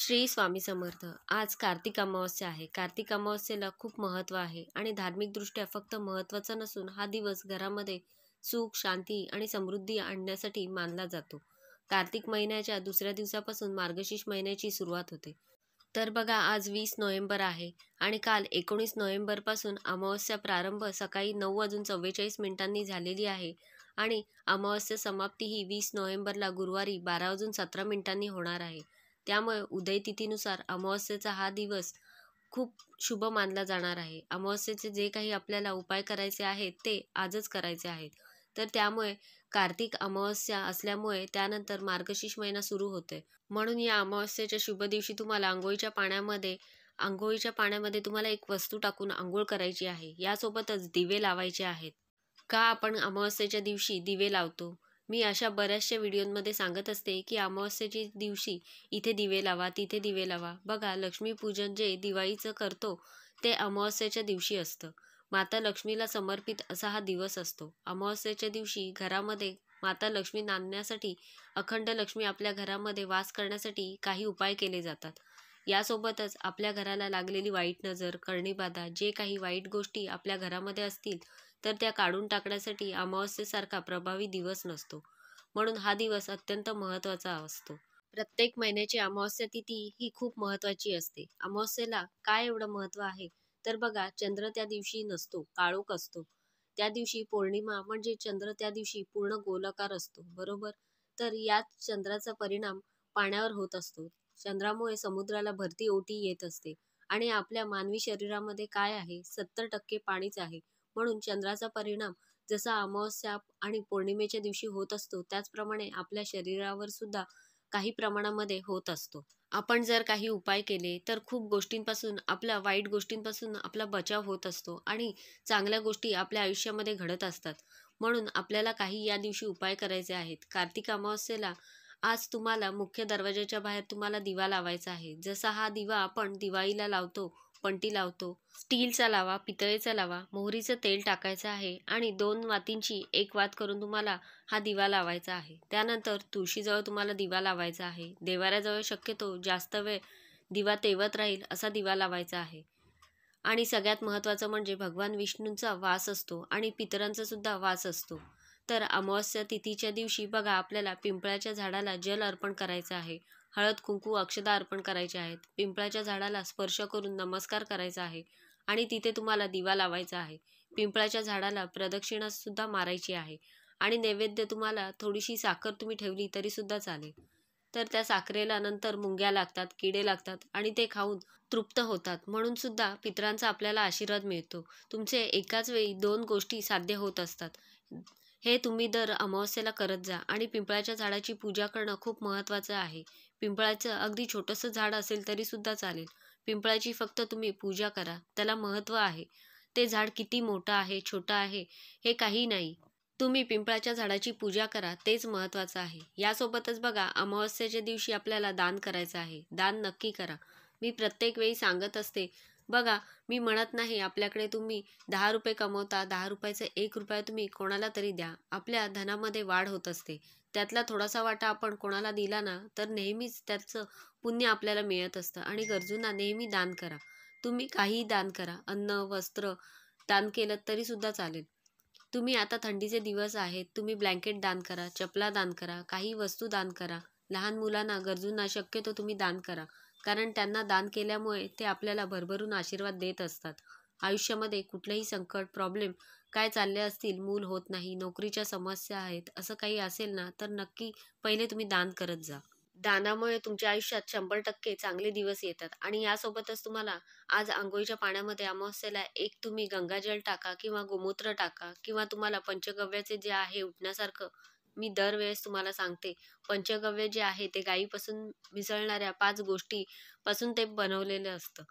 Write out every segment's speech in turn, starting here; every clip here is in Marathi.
श्री स्वामी समर्थ। आज कार्तिक अमावस्या आहे। कार्तिक अमावस्येला खूप महत्त्व आहे आणि धार्मिकदृष्ट्या फक्त महत्त्वाचा नसून हा दिवस घरामध्ये सुख, शांती आणि समृद्धी आणण्यासाठी मानला जातो। कार्तिक महिन्याच्या दुसऱ्या दिवसापासून मार्गशीर्ष महिन्याची सुरुवात होते। तर बघा, आज 20 नोव्हेंबर आहे आणि काल 19 नोव्हेंबरपासून अमावस्या प्रारंभ सकाळी 9:44 झालेली आहे आणि अमावस्या समाप्ती ही 20 नोव्हेंबरला गुरुवारी 12:17 होणार आहे। त्यामुळे उदय तिथीनुसार अमावस्येचा हा दिवस खूप शुभ मानला जाणार आहे। अमावस्येचे जे काही आपल्याला उपाय करायचे आहेत ते आजच करायचे आहेत। तर त्यामुळे कार्तिक अमावस्या असल्यामुळे त्यानंतर मार्गशीर्ष महिना सुरू होते। म्हणून या अमावस्येच्या शुभ दिवशी तुम्हाला आंघोळीच्या पाण्यामध्ये तुम्हाला एक वस्तू टाकून आंघोळ करायची आहे। यासोबतच दिवे लावायचे आहेत। का आपण अमावस्येच्या दिवशी दिवे लावतो? मी अशा बऱ्याचशा व्हिडिओमध्ये सांगत असते की अमावस्येच्या दिवशी इथे दिवे लावा, तिथे दिवे लावा। बघा, लक्ष्मीपूजन जे दिवाळीचं करतो ते अमावस्येच्या दिवशी असतं। माता लक्ष्मीला समर्पित असा हा दिवस असतो। अमावस्येच्या दिवशी घरामध्ये माता लक्ष्मी नांदण्यासाठी, अखंड लक्ष्मी आपल्या घरामध्ये वास करण्यासाठी काही उपाय केले जातात। यासोबतच आपल्या घराला लागलेली वाईट नजर, करणीबाधा, जे काही वाईट गोष्टी आपल्या घरामध्ये असतील तर त्या काढून टाकण्यासाठी अमावस्येसारखा प्रभावी दिवस नसतो। म्हणून हा दिवस अत्यंत महत्त्वाचा असतो। प्रत्येक महिन्याची अमावस्या तिथी ही खूप महत्त्वाची असते। अमावस्येला काय एवढं महत्त्व आहे तर बघा, चंद्र त्या दिवशी नसतो, काळोख असतो। त्या दिवशी पौर्णिमा म्हणजे चंद्र त्या दिवशी पूर्ण गोलाकार असतो, बरोबर? तर याच चंद्राचा परिणाम पाण्यावर होत असतो। चंद्रामुळे समुद्राला भरती ओटी येत असते आणि आपल्या मानवी शरीरामध्ये काय आहे, 70% पाणीच आहे। म्हणून चंद्राचा परिणाम जसा अमावस्या आणि पौर्णिमेच्या दिवशी होत असतो त्याचप्रमाणे आपल्या शरीरावर सुद्धा काही प्रमाणामध्ये होत असतो। आपण जर काही उपाय केले तर खूप गोष्टींपासून, वाईट गोष्टींपासून आपला बचाव होत असतो आणि चांगल्या गोष्टी आपल्या आयुष्यामध्ये घडत असतात। म्हणून आपल्याला काही या दिवशी उपाय करायचे आहेत। कार्तिक अमावस्येला आज तुम्हाला मुख्य दरवाजाच्या बाहेर तुम्हाला दिवा लावायचा आहे। जसा हा दिवा आपण दिवाळीला लावतो, पणती लावतो, स्टीलचा लावा, पितळेचा लावा, मोहरीचं तेल टाकायचं आहे आणि 2 वातींची एक वात करून तुम्हाला हा दिवा लावायचा आहे। त्यानंतर तुळशीजवळ तुम्हाला दिवा लावायचा आहे। देवाऱ्याजवळ शक्यतो जास्त वेळ दिवा तेवत राहील असा दिवा लावायचा आहे। आणि सगळ्यात महत्त्वाचं म्हणजे भगवान विष्णूंचा वास असतो आणि पितरांचा सुद्धा वास असतो। तर अमावस्या तिथीच्या दिवशी बघा, आपल्याला पिंपळाच्या झाडाला जल अर्पण करायचं आहे, हळद, कुंकू, अक्षता अर्पण करायचे आहेत, पिंपळाच्या झाडाला स्पर्श करून नमस्कार करायचा आहे आणि तिथे तुम्हाला दिवा लावायचा आहे। पिंपळाच्या झाडाला प्रदक्षिणा सुद्धा मारायची आहे आणि नैवेद्य तुम्हाला थोडीशी साखर तुम्ही ठेवली तरी सुद्धा चालेल। तर त्या साखरेला नंतर मुंग्या लागतात, किडे लागतात आणि ते खाऊन तृप्त होतात, म्हणून सुद्धा पितरांचा आपल्याला आशीर्वाद मिळतो। तुमचे एकाच वेळी 2 गोष्टी साध्य होत असतात। हे तुम्ही दर अमावस्येला करत जा आणि पिंपळाच्या झाडाची पूजा करणं खूप महत्त्वाचं आहे। पिंपळाचं अगदी छोटंसं झाड असेल तरी सुद्धा चालेल। पिंपळाची फक्त तुम्ही पूजा करा, त्याला महत्त्व आहे। ते झाड किती मोठं आहे, छोटं आहे हे काही नाही, तुम्ही पिंपळाच्या झाडाची पूजा करा, तेच महत्त्वाचं आहे। यासोबतच बघा, अमावस्येच्या दिवशी आपल्याला दान करायचं आहे। दान नक्की करा। मी प्रत्येक वेळी सांगत असते, बघा, मी म्हणत नाही आपल्याकडे तुम्ही 10 रुपये कमवता, 10 रुपयाचा 1 रुपया तुम्ही कोणाला तरी द्या, आपल्या धनामध्ये वाढ होत असते। त्यातला थोडासा वाटा आपण कोणाला दिला ना तर नेहमीच त्याचं पुण्य आपल्याला मिळत असतं आणि गरजूंना नेहमी दान करा। तुम्ही काहीही दान करा, अन्न, वस्त्र दान केलं तरी सुद्धा चालेल। तुम्ही आता थंडीचे दिवस आहेत, तुम्ही ब्लँकेट दान करा, चपला दान करा, काही वस्तू दान करा, लहान मुलांना, गरजूंना शक्यतो तुम्ही दान करा, कारण त्यांना दान केल्यामुळे ते आपल्याला भरभरून आशीर्वाद देत असतात। आयुष्यामध्ये कुठलेही संकट, प्रॉब्लेम काय चालले असतील, मूल होत नाही, नोकरीच्या समस्या आहेत, असं काही असेल ना तर नक्की पहिले तुम्ही दान करत जा। दानामुळे तुमच्या आयुष्यात 100% चांगले दिवस येतात। आणि यासोबतच तुम्हाला आज अंघोळीच्या पाण्यामध्ये अमावस्येला एक तुम्ही गंगाजल टाका किंवा गोमूत्र टाका किंवा तुम्हाला पंचगव्याचे जे आहे उठण्यासारखं, मी दरवेळेस तुम्हाला सांगते, पंचगव्य जे आहे ते गायीपासून मिसळणाऱ्या 5 गोष्टीपासून ते बनवलेलं असतं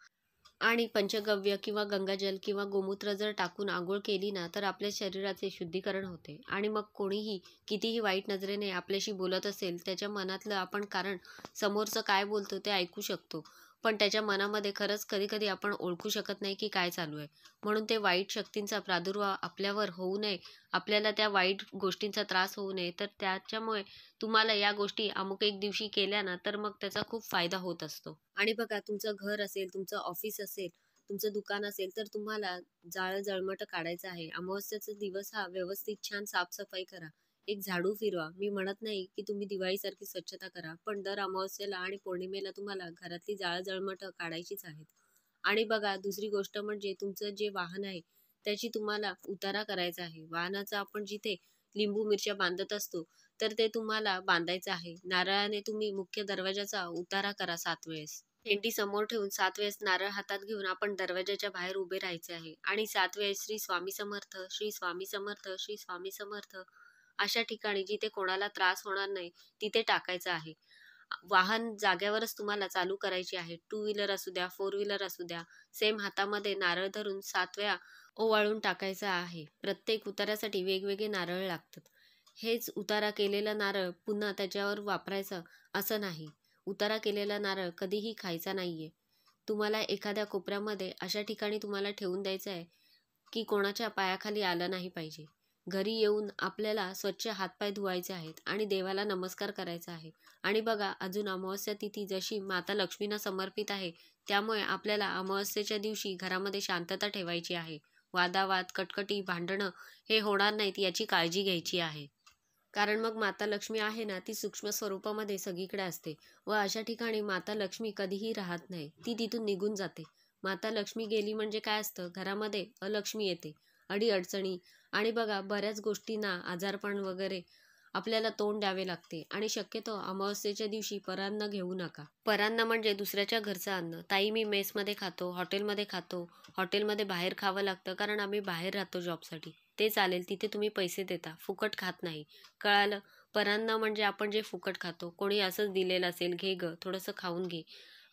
आणि पंचगव्य किंवा गंगाजल किंवा गोमूत्र जर टाकून आंघोळ केली ना तर आपल्या शरीराचे शुद्धीकरण होते आणि मग कोणीही कितीही वाईट नजरेने आपल्याशी बोलत असेल त्याच्या मनातलं आपण, कारण समोरचं काय बोलतो ते ऐकू शकतो, पण त्याच्या मनामध्ये खरंच कधी-कधी आपण ओळखू शकत नाही की काय चालू आहे. म्हणून ते वाईट शक्तींचा प्रादुर्भाव आपल्यावर होऊ नये, आपल्याला त्या वाईट गोष्टींचा त्रास होऊ नये, तर त्याच्यामुळे तुम्हाला या गोष्टी अमुक एक दिवशी केल्या ना, तर मग त्याचा खूप फायदा होत असतो. आणि बघा, तुमचं घर असेल, तुमचं ऑफिस असेल, तुमचं दुकान असेल, तर तुम्हाला जळमटं काढायचं आहे. अमावस्येचा दिवस हा व्यवस्थित छान साफ-सफाई करा. एक झाडू फिरवा. मी म्हणत नाही की तुम्ही दिवाळीसारखी स्वच्छता करा, पण दर अमावस्येला आणि पौर्णिमेला तुम्हाला घरातली जळमटं काढायचीच आहेत. आणि बघा, दुसरी गोष्ट म्हणजे तुमचं जे वाहन आहे, त्याची तुम्हाला उतारा करायचा आहे. वाहनाचा आपण जिथे लिंबू मिरच्या बांधत असतो, तर ते तुम्हाला बांधायचं आहे. नारळाने तुम्ही मुख्य दरवाजाचा उतारा करा 7 वेळेस. भेंडी समोर ठेवून 7 वेळेस नारळ हातात घेऊन आपण दरवाजाच्या बाहेर उभे राहायचे आहे आणि 7 वेळेस श्री स्वामी समर्थ, श्री स्वामी समर्थ, श्री स्वामी समर्थ अशा ठिकाणी जिथे कोणाला त्रास होणार नाही, तिथे टाकायचं आहे. वाहन जागेवरच तुम्हाला चालू करायची आहे. टू व्हीलर असू द्या, फोर व्हीलर असू द्या. सेम हातामध्ये नारळ धरून 7 वेळा ओवाळून टाकायचा आहे. प्रत्येक उतारासाठी वेगवेगळे नारळ लागतात. हेच उतारा केलेला नारळ पुन्हा त्याच्यावर वापरायचं असं नाही. उतारा केलेला नारळ कधीही खायचा नाहीये. तुम्हाला एखाद्या कोपऱ्यामध्ये अशा ठिकाणी तुम्हाला ठेवून द्यायचं आहे, की कोणाच्या पायाखाली आलं नाही पाहिजे. घरी येऊन आपल्याला स्वच्छ हातपाय धुवायचे आहेत आणि देवाला नमस्कार करायचा आहे. आणि बघा, अजून अमावस्या तिथी जशी माता लक्ष्मींना समर्पित आहे, त्यामुळे आपल्याला अमावस्येच्या दिवशी घरामध्ये शांतता ठेवायची आहे. वादावाद, कटकटी, भांडणं हे होणार नाहीत याची काळजी घ्यायची आहे. कारण मग माता लक्ष्मी आहे ना, ती सूक्ष्म स्वरूपामध्ये सगळीकडे असते व अशा ठिकाणी माता लक्ष्मी कधीही राहत नाही. ती तिथून निघून जाते. माता लक्ष्मी गेली म्हणजे काय असतं, घरामध्ये अलक्ष्मी येते, अडी-अडचणी आणि बघा बऱ्याच गोष्टींना आजारपण वगैरे आपल्याला तोंड द्यावे लागते आणि शक्यतो अमावस्येच्या दिवशी परान्न घेऊ नका. परान्न म्हणजे दुसऱ्याच्या घरचं अन्न. ताई, मी मेसमध्ये खातो, हॉटेलमध्ये खातो, हॉटेलमध्ये बाहेर खावं लागतं कारण आम्ही बाहेर राहतो जॉबसाठी. ते चालेल, तिथे तुम्ही पैसे देता, फुकट खात नाही. कळालं? परान्न म्हणजे आपण जे फुकट खातो. कोणी असंच दिलेलं असेल, घे गं, थोडंसं खाऊन घे.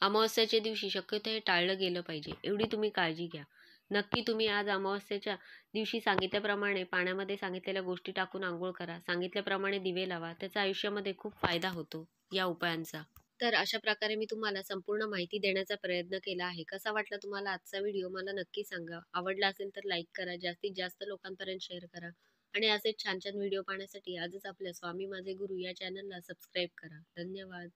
अमावस्येच्या दिवशी शक्यतो हे टाळलं गेलं पाहिजे. एवढी तुम्ही काळजी घ्या. नक्की तुम्ही आज अमावस्येच्या दिवशी सांगितल्याप्रमाणे पाण्यामध्ये सांगितलेल्या गोष्टी टाकून अंघोळ करा. सांगितल्याप्रमाणे दिवे लावा. त्याचा आयुष्यामध्ये खूप फायदा होतो या उपायांचा. तर अशा प्रकारे मी तुम्हाला संपूर्ण माहिती देण्याचा प्रयत्न केला आहे. कसा वाटला तुम्हाला आजचा व्हिडिओ मला नक्की सांगा. आवडला असेल तर लाईक करा, जास्तीत जास्त लोकांपर्यंत शेअर करा आणि असेच छान छान व्हिडिओ पाहण्यासाठी आजच आपल्या स्वामी माझे गुरु या चॅनलला सबस्क्राईब करा. धन्यवाद.